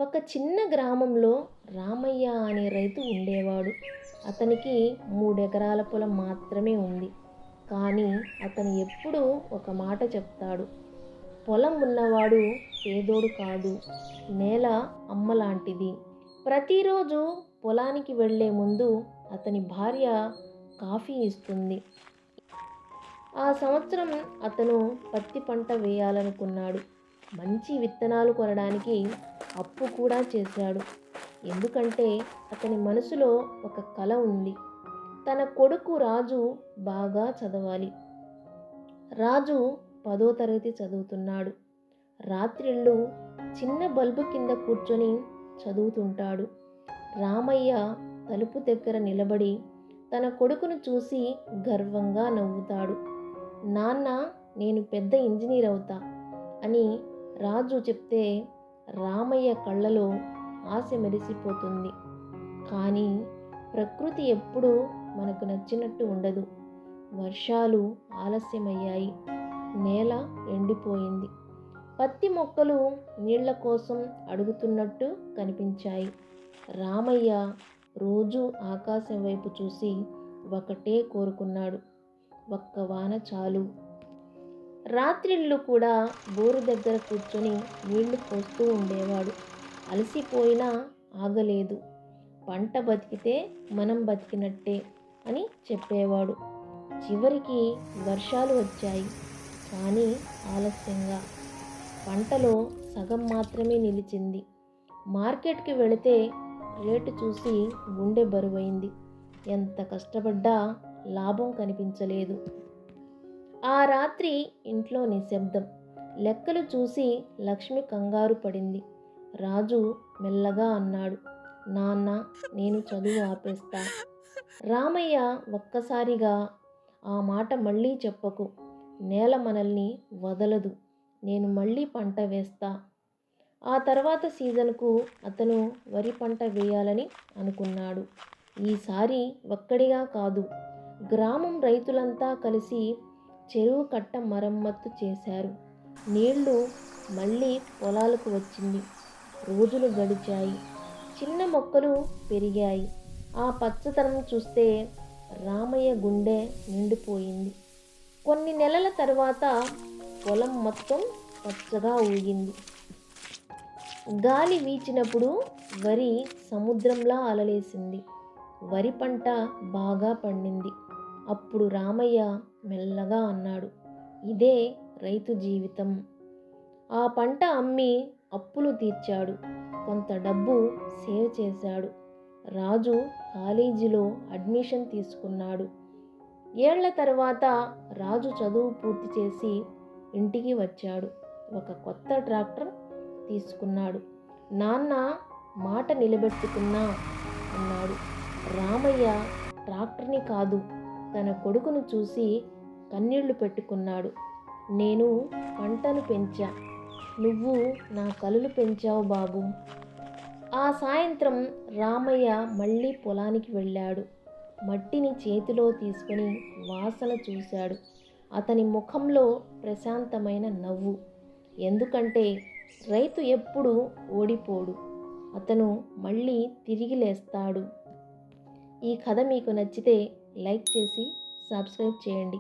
ఒక చిన్న గ్రామంలో రామయ్య అనే రైతు ఉండేవాడు. అతనికి 3 ఎకరాల పొలం మాత్రమే ఉంది. కానీ అతను ఎప్పుడూ ఒక మాట చెప్తాడు. పొలం ఉన్నవాడు పేదోడు కాదు, నేల అమ్మలాంటిది. ప్రతిరోజు పొలానికి వెళ్ళే ముందు అతని భార్య కాఫీ ఇస్తుంది. ఆ సంవత్సరం అతను పత్తి పంట వేయాలనుకున్నాడు. మంచి విత్తనాలు కొనడానికి అప్పు కూడా చేశాడు. ఎందుకంటే అతని మనసులో ఒక కల ఉంది. తన కొడుకు రాజు బాగా చదవాలి. రాజు 10వ తరగతి చదువుతున్నాడు. రాత్రిళ్ళు చిన్న బల్బు కింద కూర్చొని చదువుతుంటాడు. రామయ్య తలుపు దగ్గర నిలబడి తన కొడుకును చూసి గర్వంగా నవ్వుతాడు. నాన్న, నేను పెద్ద ఇంజనీర్ అవుతా అని రాజు చెప్తే రామయ్య కళ్ళలో ఆశ మెరిసిపోతుంది. కానీ ప్రకృతి ఎప్పుడూ మనకు నచ్చినట్టు ఉండదు. వర్షాలు ఆలస్యమయ్యాయి. నేల ఎండిపోయింది. పత్తి మొక్కలు నీళ్ల కోసం అడుగుతున్నట్టు కనిపించాయి. రామయ్య రోజు ఆకాశం వైపు చూసి ఒకటే కోరుకున్నాడు, ఒక్క వాన చాలు. రాత్రిళ్ళు కూడా బోరు దగ్గర కూర్చొని నీళ్లు పోస్తూ ఉండేవాడు. అలసిపోయినా ఆగలేదు. పంట బతికితే మనం బతికినట్టే అని చెప్పేవాడు. చివరికి వర్షాలు వచ్చాయి, కానీ ఆలస్యంగా. పంటలో సగం మాత్రమే నిలిచింది. మార్కెట్కి వెళితే రేటు చూసి గుండె బరువైంది. ఎంత కష్టపడ్డా లాభం కనిపించలేదు. ఆ రాత్రి ఇంట్లో నిశ్శబ్దం. లెక్కలు చూసి లక్ష్మి కంగారు పడింది. రాజు మెల్లగా అన్నాడు, నాన్న, నేను చదువు ఆపేస్తా. రామయ్య ఒక్కసారిగా, ఆ మాట మళ్ళీ చెప్పకు. నేల మనల్ని వదలదు. నేను మళ్ళీ పంట వేస్తా. ఆ తర్వాత సీజన్కు అతను వరి పంట వేయాలని అనుకున్నాడు. ఈసారి ఒక్కడిగా కాదు, గ్రామం రైతులంతా కలిసి చెరువు కట్ట మరమ్మత్తు చేశారు. నీళ్లు మళ్ళీ పొలాలకు వచ్చింది. రోజులు గడిచాయి. చిన్న మొక్కలు పెరిగాయి. ఆ పచ్చదనం చూస్తే రామయ్య గుండె నిండిపోయింది. కొన్ని నెలల తర్వాత పొలం మొత్తం పచ్చగా ఊగింది. గాలి వీచినప్పుడు వరి సముద్రంలా అలలేసింది. వరి పంట బాగా పండింది. అప్పుడు రామయ్య మెల్లగా అన్నాడు, ఇదే రైతు జీవితం. ఆ పంట అమ్మి అప్పులు తీర్చాడు. కొంత డబ్బు సేవ్ చేశాడు. రాజు కాలేజీలో అడ్మిషన్ తీసుకున్నాడు. ఏళ్ల తర్వాత రాజు చదువు పూర్తి చేసి ఇంటికి వచ్చాడు. ఒక కొత్త ట్రాక్టర్ తీసుకున్నాడు. నాన్న, మాట నిలబెట్టుకున్నా అన్నాడు. రామయ్య ట్రాక్టర్ని కాదు, తన కొడుకును చూసి కన్నీళ్లు పెట్టుకున్నాడు. నేను పంటను పెంచా, నువ్వు నా కలలు పెంచావు బాబు. ఆ సాయంత్రం రామయ్య మళ్ళీ పొలానికి వెళ్ళాడు. మట్టిని చేతిలో తీసుకొని వాసన చూశాడు. అతని ముఖంలో ప్రశాంతమైన నవ్వు. ఎందుకంటే రైతు ఎప్పుడూ ఓడిపోడు, అతను మళ్ళీ తిరిగి లేస్తాడు. ఈ కథ మీకు నచ్చితే లైక్ చేసి సబ్స్క్రైబ్ చేయండి.